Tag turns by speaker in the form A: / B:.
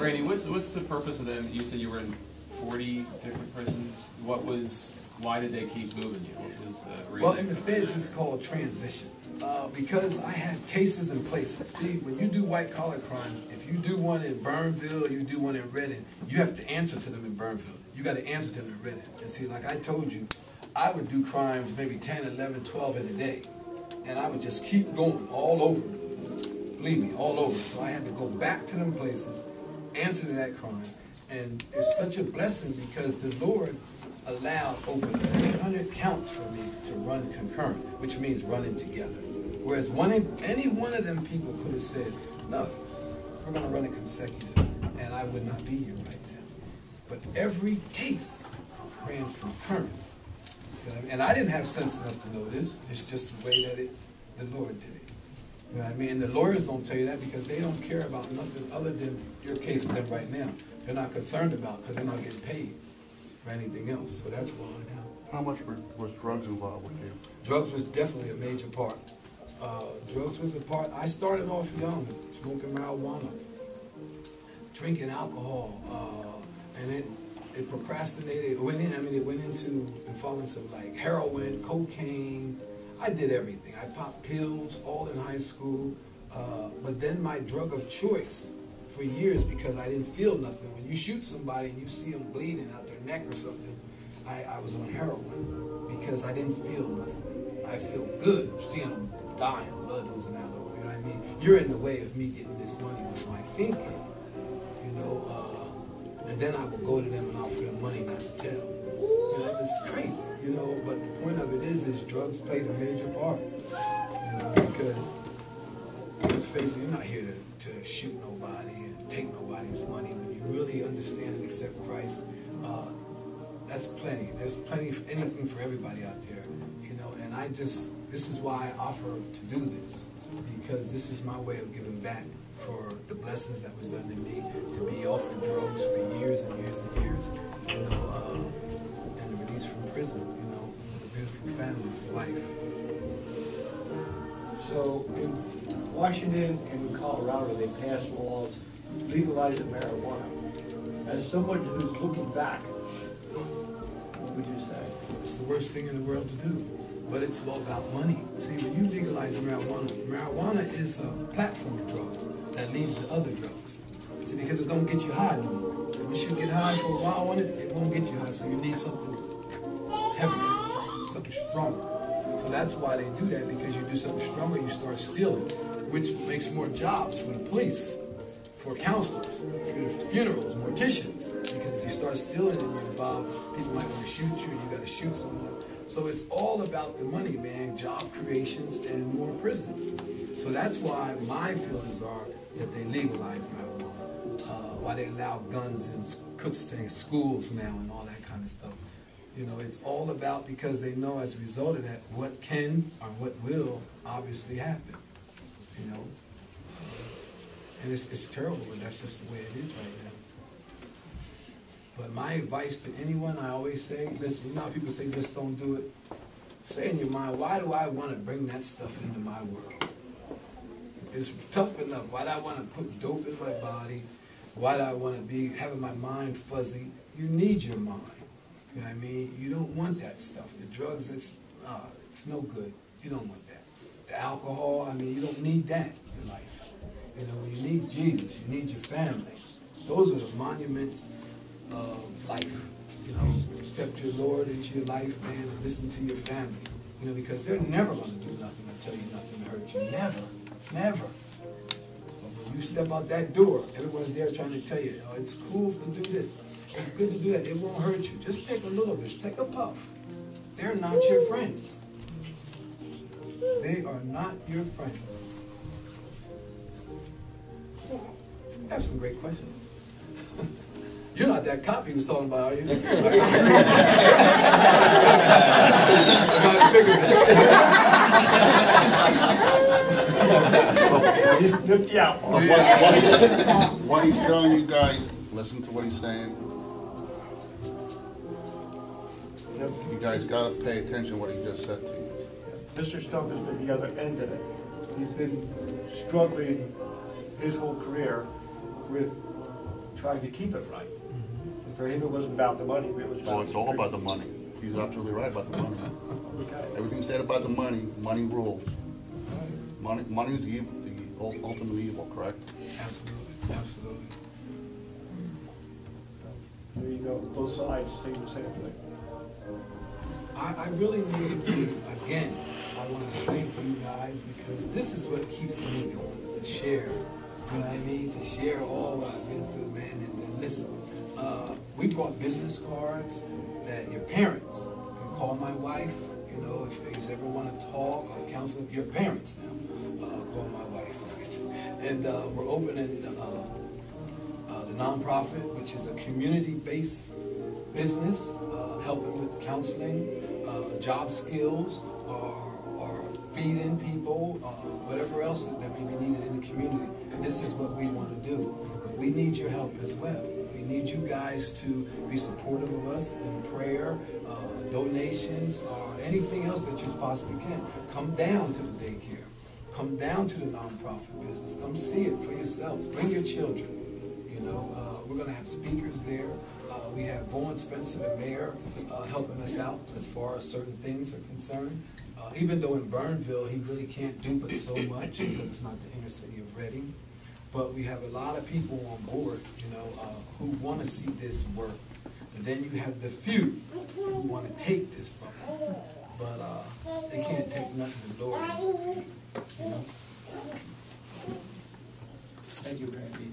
A: Randy, what's the purpose of them? You said you were in 40 different prisons. Why did they keep moving you? What was the reason?
B: Well, in the feds, it's called transition. Because I had cases in places. See, when you do white-collar crime, if you do one in Burnville, you do one in Redding, you have to answer to them in Burnville. You got to answer to them in Redding. And see, like I told you, I would do crimes maybe 10, 11, 12 in a day. And I would just keep going all over. Believe me, all over. So I had to go back to them places, answer to that crime. And it's such a blessing because the Lord allowed over 300 counts for me to run concurrent, which means running together. Whereas any one of them people could have said, no, we're going to run it consecutive, and I would not be here right now. But every case ran concurrent. You know what I mean? And I didn't have sense enough to know this. It's just the way that the Lord did it. You know what I mean? And the lawyers don't tell you that because they don't care about nothing other than your case with them right now. They're not concerned about because they're not getting paid for anything else. So that's why now.
C: How much was drugs involved with you?
B: Drugs was definitely a major part. Drugs was a part. I started off young, smoking marijuana, drinking alcohol, and it procrastinated. It went into and falling into like heroin, cocaine. I did everything. I popped pills all in high school. But then my drug of choice for years, because I didn't feel nothing. When you shoot somebody and you see them bleeding out their neck or something, I was on heroin because I didn't feel nothing. I feel good seeing them dying, blood oozing out of them. You know what I mean? You're in the way of me getting this money with my thinking, you know. And then I would go to them and offer them money not to tell. You know, it's crazy, you know. But the point of it is drugs played a major part, you know, because let's face it, you're not here to shoot nobody and take nobody's money. When you really understand and accept Christ, that's plenty. There's plenty of anything for everybody out there, you know. And this is why I offer to do this, because this is my way of giving back for the blessings that was done to me, to be off of drugs for years and years and years, you know, and the release from prison, you know, a beautiful family life.
D: So in Washington and in Colorado, they passed laws legalizing marijuana. As someone who's looking back, what would you say?
B: It's the worst thing in the world to do. But it's all about money. See, when you legalize marijuana is a platform drug that leads to other drugs. See, because it don't get you high no more. Once you get high for a while on it, it won't get you high. So you need something heavier, something stronger. So that's why they do that, because you do something stronger, you start stealing, which makes more jobs for the police, for counselors, for the funerals, morticians. Because if you start stealing and you're involved, people might want to shoot you, you got to shoot someone. So it's all about the money, man, job creations and more prisons. So that's why my feelings are that they legalize marijuana, why they allow guns in schools now and all that kind of stuff. You know, it's all about, because they know as a result of that what can or what will obviously happen, you know. And it's terrible, but that's just the way it is right now. But my advice to anyone, I always say, listen, you know how people say just don't do it? Say in your mind, why do I want to bring that stuff into my world? It's tough enough. Why do I want to put dope in my body? Why do I want to be having my mind fuzzy? You need your mind. You know what I mean? You don't want that stuff. The drugs, it's no good. You don't want that. The alcohol, I mean, you don't need that in your life. You know, you need Jesus. You need your family. Those are the monuments of life. You know, accept your Lord into your life, man, and listen to your family. You know, because they're never going to do nothing to tell you nothing to hurt you. Never. Never. But when you step out that door, everyone's there trying to tell you, oh, it's cool to do this. It's good to do that. It won't hurt you. Just take a little bit. Take a puff. They're not your friends. They are not your friends. You have some great questions. You're not that cop he was talking about, are you?
D: Yeah.
C: What he's telling you guys, listen to what he's saying. You guys got to pay attention to what he just said to you.
D: Mr. Stumpf has been the other end of it. He's been struggling his whole career with tried to keep it right. And for him, it wasn't about the money, but it was about.
C: Well, it's all about the money. He's absolutely right about the money.
D: Okay.
C: Everything said about the money, money rules. Money is the ultimate evil, correct?
B: Absolutely, absolutely.
D: There you go, both sides say the same thing.
B: I really needed to, again, I want to thank you guys because this is what keeps me going, to share. You know what I mean? To share all what I've been through, man. And listen, we brought business cards that your parents can call my wife. You know, if you ever want to talk or counsel, your parents now call my wife. And we're opening the nonprofit, which is a community-based business, helping with counseling, job skills, or feeding people, whatever else that may be needed in the community. And this is what we want to do. But we need your help as well. We need you guys to be supportive of us in prayer, donations, or anything else that you possibly can. Come down to the daycare. Come down to the nonprofit business. Come see it for yourselves. Bring your children. You know, we're going to have speakers there. We have Vaughn Spencer, the mayor, helping us out as far as certain things are concerned. Even though in Burnville, he really can't do but so much because it's not the inner city of Reading. But we have a lot of people on board, you know, who want to see this work. And then you have the few who want to take this from us. But they can't take nothing to Lord. You know?
A: Thank you, Randy.